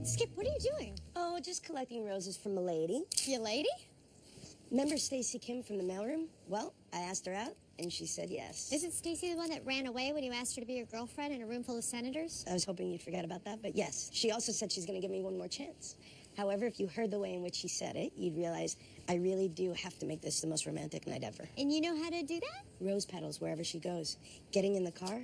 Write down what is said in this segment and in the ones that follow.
Skip, what are you doing? Oh, just collecting roses from a lady. Your lady? Remember Stacy Kim from the mailroom? Well, I asked her out, and she said yes. Isn't Stacy the one that ran away when you asked her to be your girlfriend in a room full of senators? I was hoping you'd forget about that, but yes. She also said she's going to give me one more chance. However, if you heard the way in which she said it, you'd realize I really do have to make this the most romantic night ever. And you know how to do that? Rose petals wherever she goes. Getting in the car,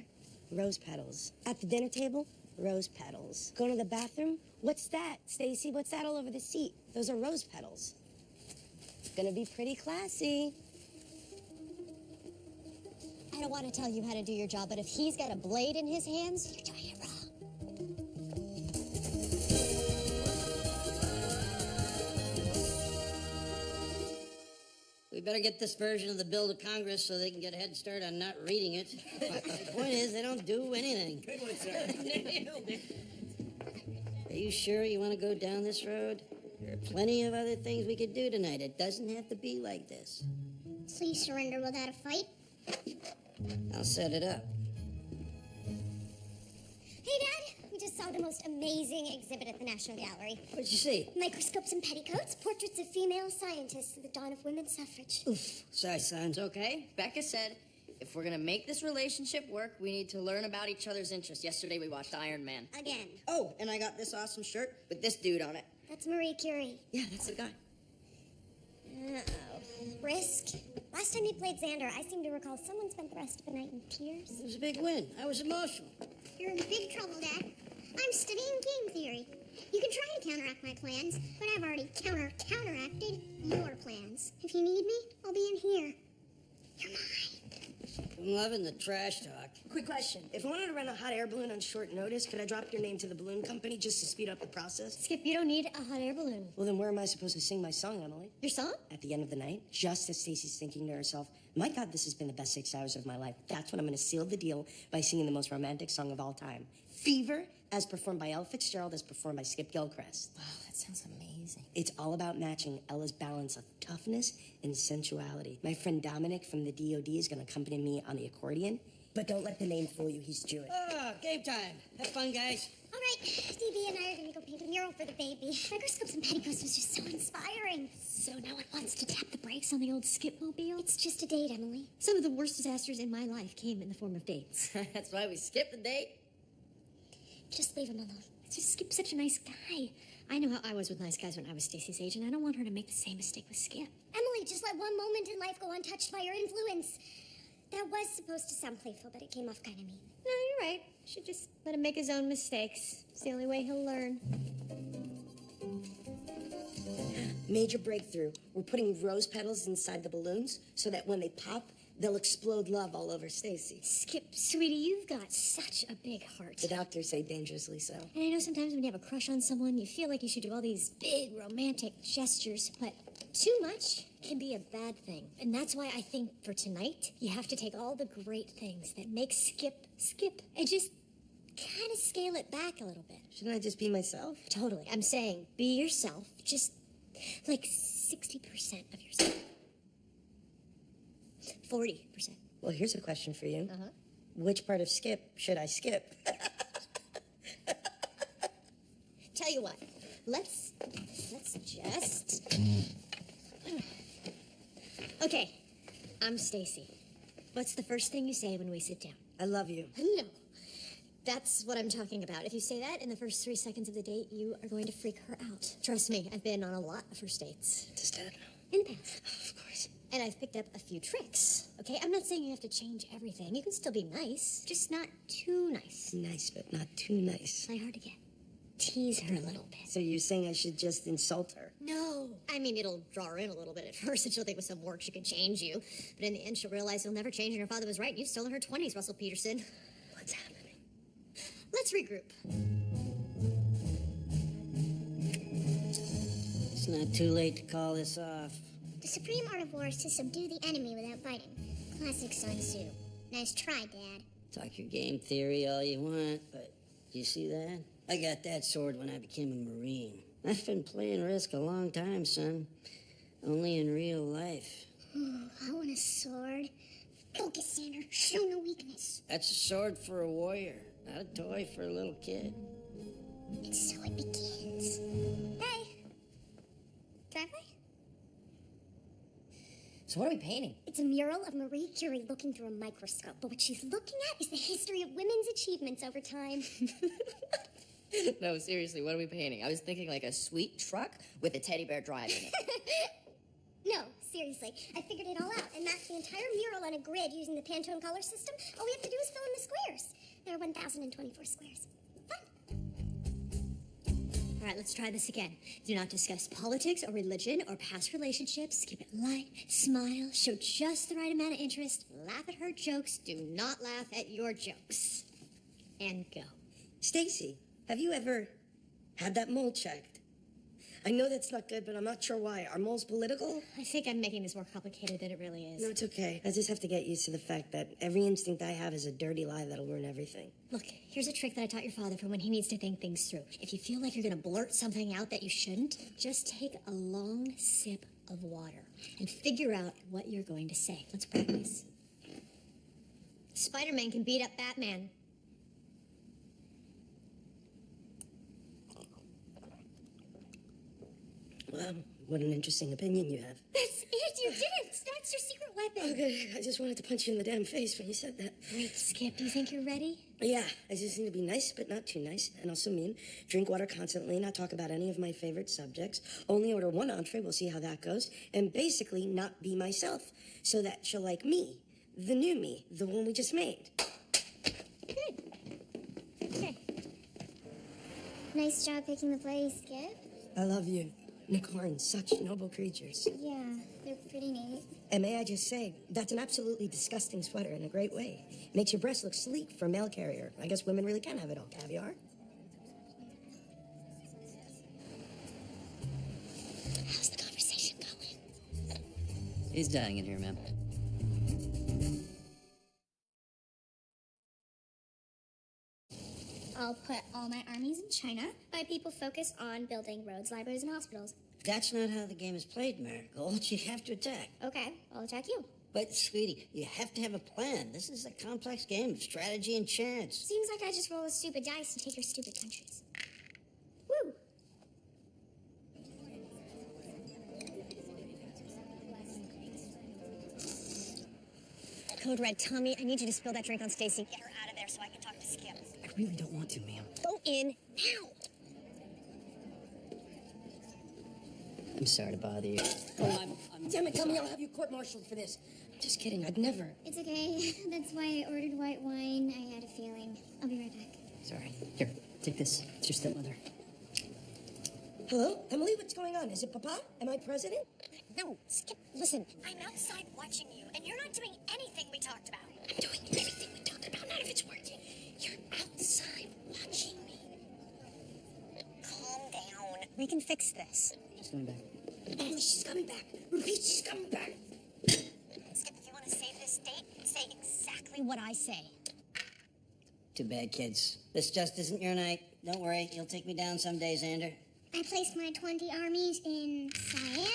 rose petals. At the dinner table, rose petals. Going to the bathroom, what's that, Stacy? What's that all over the seat? Those are rose petals. Gonna be pretty classy. I don't want to tell you how to do your job, but if he's got a blade in his hands, you're doing it wrong. We better get this version of the bill to Congress so they can get a head start on not reading it. The point is, they don't do anything. Good one, sir. Are you sure you want to go down this road? There are plenty of other things we could do tonight. It doesn't have to be like this. So you surrender without a fight? I'll set it up. Hey, Dad! We just saw the most amazing exhibit at the National Gallery. What'd you see? Microscopes and petticoats, portraits of female scientists at the dawn of women's suffrage. Oof. Sorry, sons. Okay, Becca said, if we're gonna make this relationship work, we need to learn about each other's interests. Yesterday we watched Iron Man. Again. Oh, and I got this awesome shirt with this dude on it. That's Marie Curie. Yeah, that's the guy. Uh-oh. Risk? Last time he played Xander, I seem to recall someone spent the rest of the night in tears. It was a big win. I was emotional. You're in big trouble, Dad. I'm studying game theory. You can try and counteract my plans, but I've already counteracted your plans. If you need me, I'll be in here. You're mine. I'm loving the trash talk. Quick question. If I wanted to rent a hot air balloon on short notice, could I drop your name to the balloon company just to speed up the process? Skip, you don't need a hot air balloon. Well, then where am I supposed to sing my song, Emily? Your song? At the end of the night, just as Stacy's thinking to herself, my God, this has been the best 6 hours of my life. That's when I'm going to seal the deal by singing the most romantic song of all time. Fever, as performed by Ella Fitzgerald, as performed by Skip Gilchrist. Wow, that sounds amazing. It's all about matching Ella's balance of toughness and sensuality. My friend Dominic from the DOD is going to accompany me on the accordion. But don't let the name fool you, he's Jewish. Ah, game time. Have fun, guys. All right, DB and I are going to go paint a mural for the baby. Microscopes and petticoats was just so inspiring. So no one wants to tap the brakes on the old Skip-mobile? It's just a date, Emily. Some of the worst disasters in my life came in the form of dates. That's why we skipped the date. Just leave him alone. Just Skip's such a nice guy. I know how I was with nice guys when I was Stacy's age, and I don't want her to make the same mistake with Skip. Emily, just let one moment in life go untouched by your influence. That was supposed to sound playful, but it came off kind of mean. No, you're right. Should just let him make his own mistakes. It's the only way he'll learn. Major breakthrough. We're putting rose petals inside the balloons so that when they pop, they'll explode love all over Stacy. Skip, sweetie, you've got such a big heart. The doctors say dangerously so. And I know sometimes when you have a crush on someone, you feel like you should do all these big romantic gestures, but too much can be a bad thing. And that's why I think for tonight, you have to take all the great things that make Skip, Skip, and just kind of scale it back a little bit. Shouldn't I just be myself? Totally. I'm saying be yourself, just like 60% of yourself. 40%. Well, here's a question for you. Uh-huh. Which part of Skip should I skip? Tell you what, let's just... Okay, I'm Stacy. What's the first thing you say when we sit down? I love you. No, that's what I'm talking about. If you say that in the first 3 seconds of the date, you are going to freak her out. Trust me, I've been on a lot of first dates. Does Dad know? In the past. Of course. And I've picked up a few tricks, okay? I'm not saying you have to change everything. You can still be nice, just not too nice. Nice, but not too nice. Play hard to get. Tease her a little bit. So you're saying I should just insult her? No. I mean, it'll draw her in a little bit at first, and she'll think with some work she can change you. But in the end, she'll realize you'll never change, and her father was right. You've stolen her 20s, Russell Peterson. What's happening? Let's regroup. It's not too late to call this off. The supreme art of war is to subdue the enemy without fighting. Classic Sun Tzu. Nice try, Dad. Talk your game theory all you want, but you see that? I got that sword when I became a Marine. I've been playing Risk a long time, son. Only in real life. Ooh, I want a sword. Focus, Sander. Show no weakness. That's a sword for a warrior, not a toy for a little kid. And so it begins. Hey. Driveway? So what are we painting? It's a mural of Marie Curie looking through a microscope, but what she's looking at is the history of women's achievements over time. No, seriously, what are we painting? I was thinking like a sweet truck with a teddy bear driving it. No, seriously. I figured it all out and mapped the entire mural on a grid using the Pantone color system. All we have to do is fill in the squares. There are 1,024 squares. All right, let's try this again. Do not discuss politics or religion or past relationships. Keep it light, smile, show just the right amount of interest, laugh at her jokes, do not laugh at your jokes. And go. Stacy, have you ever had that mole checked? I know that's not good, but I'm not sure why. Are moles political? I think I'm making this more complicated than it really is. No, it's okay. I just have to get used to the fact that every instinct I have is a dirty lie that'll ruin everything. Look, here's a trick that I taught your father for when he needs to think things through. If you feel like you're gonna blurt something out that you shouldn't, just take a long sip of water and figure out what you're going to say. Let's practice. Spider-Man can beat up Batman. Well, what an interesting opinion you have. That's it, you did it! That's your secret weapon. Okay, I just wanted to punch you in the damn face when you said that. Great, Skip. Do you think you're ready? Yeah, I just need to be nice, but not too nice. And also mean, drink water constantly, not talk about any of my favorite subjects, only order one entree, we'll see how that goes, and basically not be myself, so that she'll like me, the new me, the one we just made. Good. Okay. Nice job picking the place, Skip. I love you. Unicorns, such noble creatures. Yeah, they're pretty neat. And may I just say, that's an absolutely disgusting sweater in a great way. Makes your breasts look sleek for a mail carrier. I guess women really can have it all. Caviar? How's the conversation going? He's dying in here, ma'am. I'll put all my armies in China. My people focus on building roads, libraries, and hospitals. That's not how the game is played, Marigold. You have to attack. Okay, I'll attack you. But, sweetie, you have to have a plan. This is a complex game of strategy and chance. Seems like I just roll a stupid dice and take your stupid countries. Woo! Code Red, Tommy, I need you to spill that drink on Stacy. Get her out of there so I can talk to Skip. I really don't want to, ma'am. Go in now. I'm sorry to bother you. Oh, I'm Damn it, tell me I'll have you court-martialed for this. Just kidding, I'd never. It's okay. That's why I ordered white wine. I had a feeling. I'll be right back. sorry. Here, take this. It's your stepmother. Hello? Emily, what's going on? Is it Papa? Am I president? No, Skip, listen. I'm outside watching you, and you're not doing anything we talked about. I'm doing everything we talked about, none of it's working. You're outside watching me. Calm down. We can fix this. She's coming back. Emily, she's coming back. Repeat, she's coming back. Skip, if you want to save this date, say exactly what I say. Too bad, kids. This just isn't your night. Don't worry, you'll take me down someday, Xander. I placed my 20 armies in Siam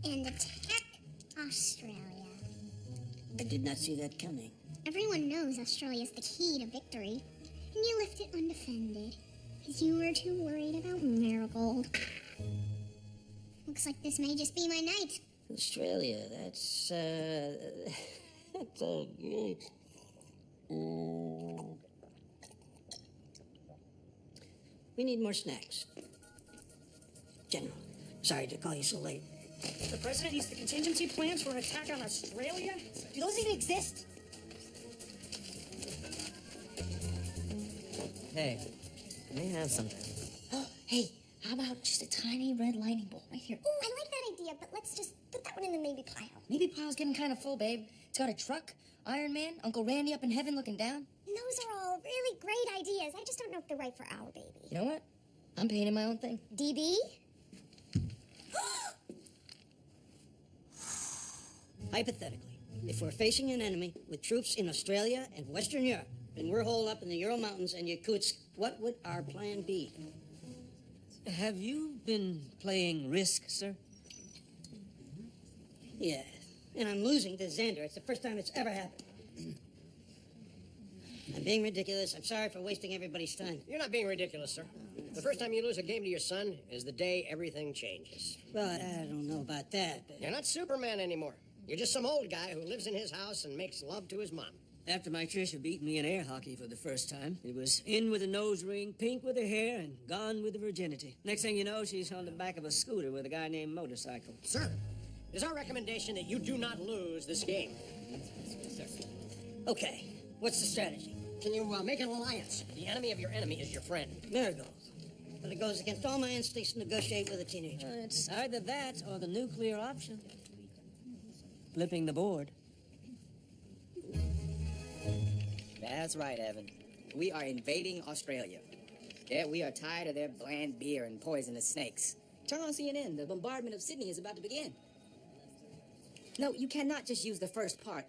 and attack Australia. I did not see that coming. Everyone knows Australia's the key to victory, and you left it undefended because you were too worried about Marigold. Looks like this may just be my night. Australia, that's, that's great. We need more snacks. General, sorry to call you so late. The president needs the contingency plans for an attack on Australia? Do those even exist? Hey, may have something. Oh, hey, how about just a tiny red lightning bolt right here? Oh, I like that idea, but let's just put that one in the maybe pile. Maybe pile's getting kind of full, babe. It's got a truck, Iron Man, Uncle Randy up in heaven looking down. Those are all really great ideas. I just don't know if they're right for our baby. You know what? I'm painting my own thing. DB? Hypothetically, if we're facing an enemy with troops in Australia and Western Europe, and we're holed up in the Ural Mountains and Yakutsk, what would our plan be? Have you been playing Risk, sir? Yeah, and I'm losing to Xander. It's the first time it's ever happened. I'm being ridiculous. I'm sorry for wasting everybody's time. You're not being ridiculous, sir. The first time you lose a game to your son is the day everything changes. Well, I don't know about that, but... You're not Superman anymore. You're just some old guy who lives in his house and makes love to his mom. After my Trisha beat me in air hockey for the first time, it was in with a nose ring, pink with her hair, and gone with the virginity. Next thing you know, she's on the back of a scooter with a guy named Motorcycle. Sir, it is our recommendation that you do not lose this game. Okay, what's the strategy? Can you make an alliance? The enemy of your enemy is your friend. There it goes. But it goes against all my instincts to negotiate with a teenager. It's either that or the nuclear option. Flipping the board. That's right, Evan. We are invading Australia. Yeah, we are tired of their bland beer and poisonous snakes. Turn on CNN. The bombardment of Sydney is about to begin. No, you cannot just use the first part.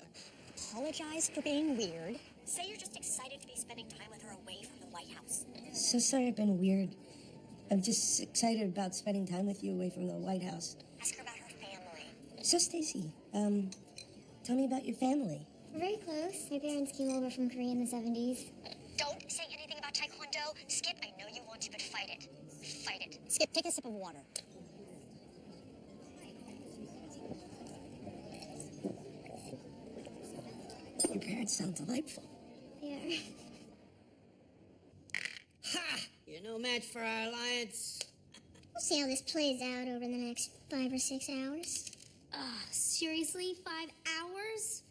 Apologize for being weird. Say you're just excited to be spending time with her away from the White House. So sorry I've been weird. I'm just excited about spending time with you away from the White House. Ask her about her family. So, Stacy, tell me about your family. We're very close. My parents came over from Korea in the 70s. Don't say anything about Taekwondo. Skip, I know you want to, but fight it. Fight it. Skip, take a sip of water. Your parents sound delightful. They are. Ha! You're no match for our alliance. We'll see how this plays out over the next 5 or 6 hours. Seriously? 5 hours?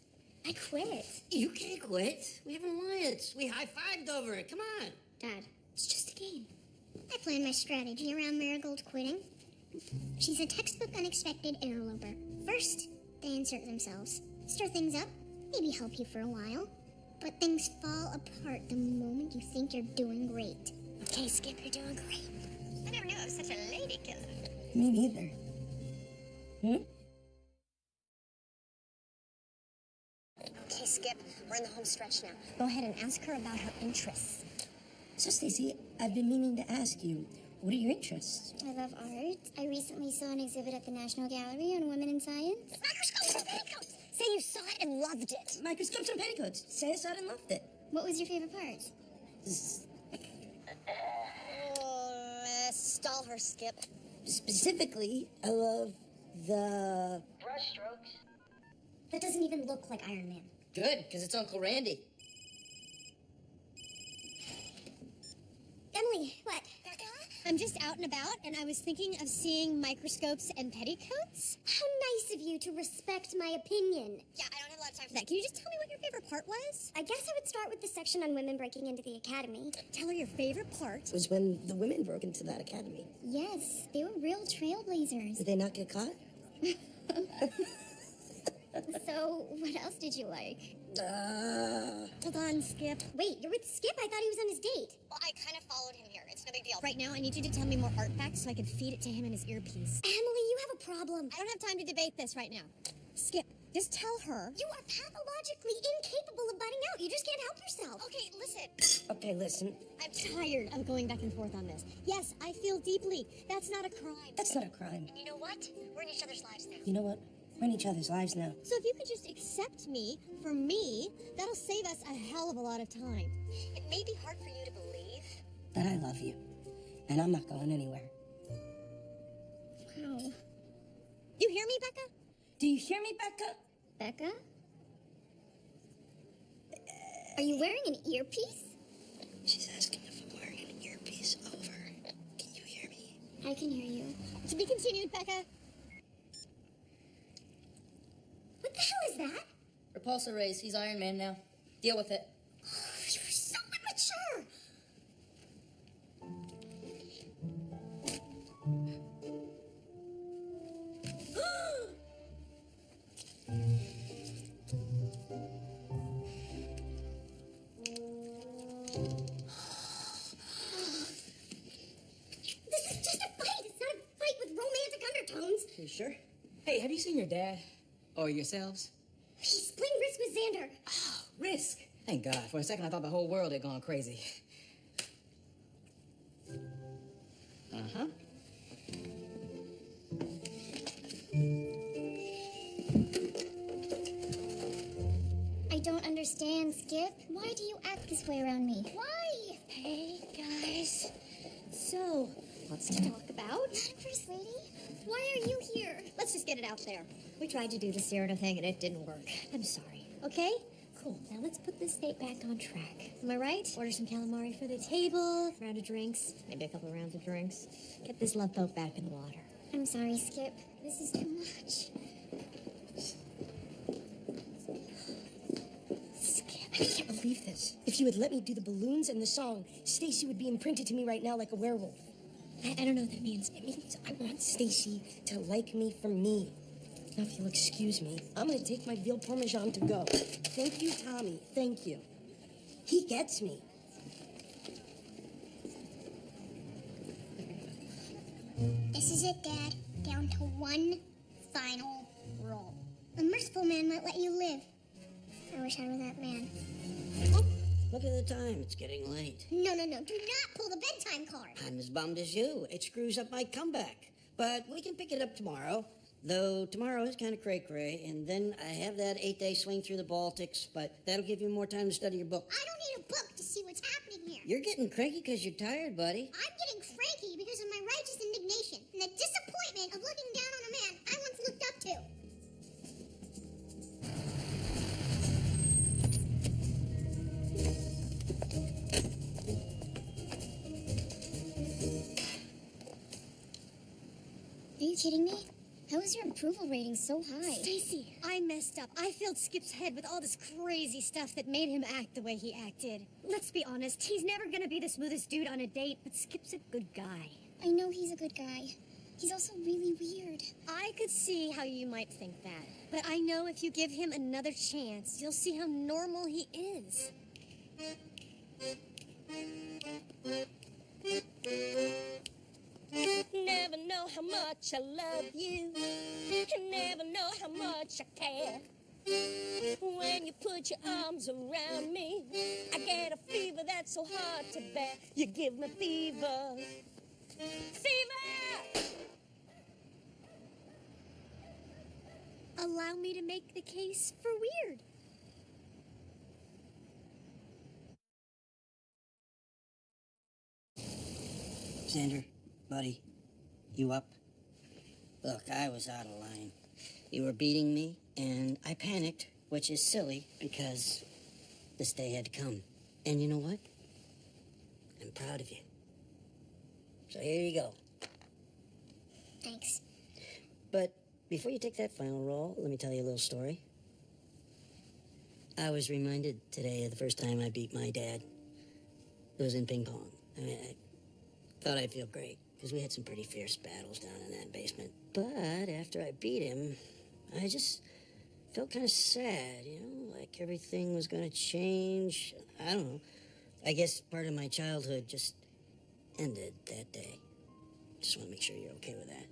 I quit. You can't quit. We have an alliance. We high-fived over it. Come on. Dad, it's just a game. I plan my strategy around Marigold quitting. She's a textbook unexpected interloper. First, they insert themselves, stir things up, maybe help you for a while. But things fall apart the moment you think you're doing great. Okay, Skip, you're doing great. I never knew I was such a lady killer. Me neither. Okay, Skip, we're in the home stretch now. Go ahead and ask her about her interests. So, Stacy, I've been meaning to ask you, what are your interests? I love art. I recently saw an exhibit at the National Gallery on women in science. Microscopes and petticoats! Say you saw it and loved it. Microscopes and petticoats. Say I saw it and loved it. What was your favorite part? Stall her, Skip. Specifically, I love the... Brush strokes. That doesn't even look like Iron Man. Good, because it's Uncle Randy. Emily, what? Becca? I'm just out and about, and I was thinking of seeing microscopes and petticoats. How nice of you to respect my opinion. Yeah, I don't have a lot of time for that. Can you just tell me what your favorite part was? I guess I would start with the section on women breaking into the academy. Tell her your favorite part. was when the women broke into that academy. Yes, they were real trailblazers. Did they not get caught? So, what else did you like? Hold on, Skip. Wait, you're with Skip? I thought he was on his date. Well, I kind of followed him here. It's no big deal. Right now, I need you to tell me more art facts so I can feed it to him in his earpiece. Emily, you have a problem. I don't have time to debate this right now. Skip, just tell her. You are pathologically incapable of butting out. You just can't help yourself. Okay, listen. Okay, listen. I'm tired of going back and forth on this. Yes, I feel deeply. That's not a crime. That's not a crime. And you know what? We're in each other's lives now. You know what? We're in each other's lives now. So if you could just accept me for me, that'll save us a hell of a lot of time. It may be hard for you to believe. That I love you. And I'm not going anywhere. Wow. You hear me, Becca? Do you hear me, Becca? Becca? Are you wearing an earpiece? She's asking if I'm wearing an earpiece. Over. Can you hear me? I can hear you. To be continued, Becca. What the hell is that? Repulsor rays. He's Iron Man now. Deal with it. You're so immature. This is just a fight. It's not a fight with romantic undertones. You sure? Hey, have you seen your dad? Or yourselves? He's playing Risk with Xander. Oh, Risk. Thank God. For a second, I thought the whole world had gone crazy. Uh-huh. I don't understand. understand, Skip. Why do you act this way around me? Why? Hey, guys. So, what's to talk about? Madam First Lady, why are you here? Let's just get it out there. We tried to do the Cyrano thing and it didn't work. I'm sorry. Okay? Cool. Now let's put this date back on track. Am I right? Order some calamari for the table, round of drinks, maybe a couple of rounds of drinks. Get this love boat back in the water. I'm sorry, Skip. This is too much. Skip. I can't believe this. If you had let me do the balloons and the song, Stacy would be imprinted to me right now like a werewolf. I don't know what that means. It means I want Stacy to like me for me. Now, if you'll excuse me, I'm gonna take my veal parmesan to go. Thank you, Tommy. Thank you. He gets me. This is it, Dad. Down to one final roll. A merciful man might let you live. I wish I were that man. Oh, look at the time. It's getting late. No. Do not pull the bedtime card. I'm as bummed as you. It screws up my comeback. But we can pick it up tomorrow. Though tomorrow is kind of cray-cray, and then I have that 8-day swing through the Baltics, but that'll give you more time to study your book. I don't need a book to see what's happening here. You're getting cranky because you're tired, buddy. I'm getting cranky because of my righteous indignation and the disappointment of looking down on a man I once looked up to. Are you kidding me? How is your approval rating so high? Stacy, I messed up. I filled Skip's head with all this crazy stuff that made him act the way he acted. Let's be honest, he's never gonna be the smoothest dude on a date, but Skip's a good guy. I know he's a good guy. He's also really weird. I could see how you might think that, but I know if you give him another chance, you'll see how normal he is. Never know how much I love you. Never know how much I care. When you put your arms around me, I get a fever that's so hard to bear. You give me fever. Fever! Allow me to make the case for weird. Xander, buddy, you up? Look, I was out of line. You were beating me, and I panicked, which is silly because this day had to come. And you know what? I'm proud of you. So here you go. Thanks. But before you take that final roll, let me tell you a little story. I was reminded today of the first time I beat my dad. It was in ping pong. I mean, I thought I'd feel great, because we had some pretty fierce battles down in that basement. But after I beat him, I just felt kind of sad, you know, like everything was going to change. I don't know. I guess part of my childhood just ended that day. Just want to make sure you're okay with that.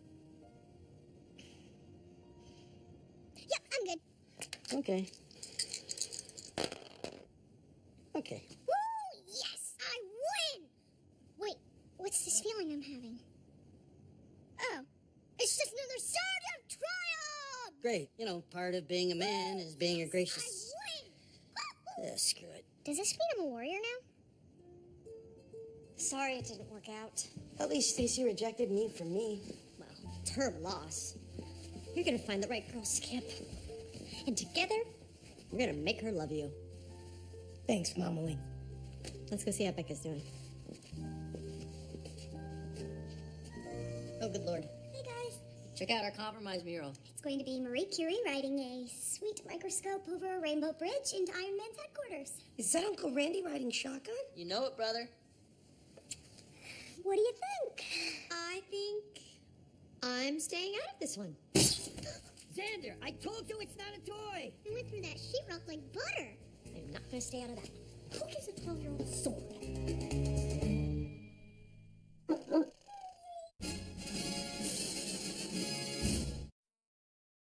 Yep, I'm good. Okay. Okay. Woo! Yes! I win! Wait, what's this feeling I'm having? Oh, it's just another Saturday of triumph! Great. You know, part of being a man is being a gracious... I win! Screw it. Does this mean I'm a warrior now? Sorry it didn't work out. At least Stacy rejected me for me. Well, it's her loss. You're gonna find the right girl, Skip. And together, we're gonna make her love you. Thanks, Mama Lee. Let's go see how Becca's doing. Oh, good Lord. Hey, guys. Check out our compromise mural. It's going to be Marie Curie riding a sweet microscope over a rainbow bridge into Iron Man's headquarters. Is that Uncle Randy riding shotgun? You know it, brother. What do you think? I think I'm staying out of this one. Xander, I told you it's not a toy. I went through that sheetrock like butter. I'm not gonna stay out of that one. Who gives a 12-year-old a sword?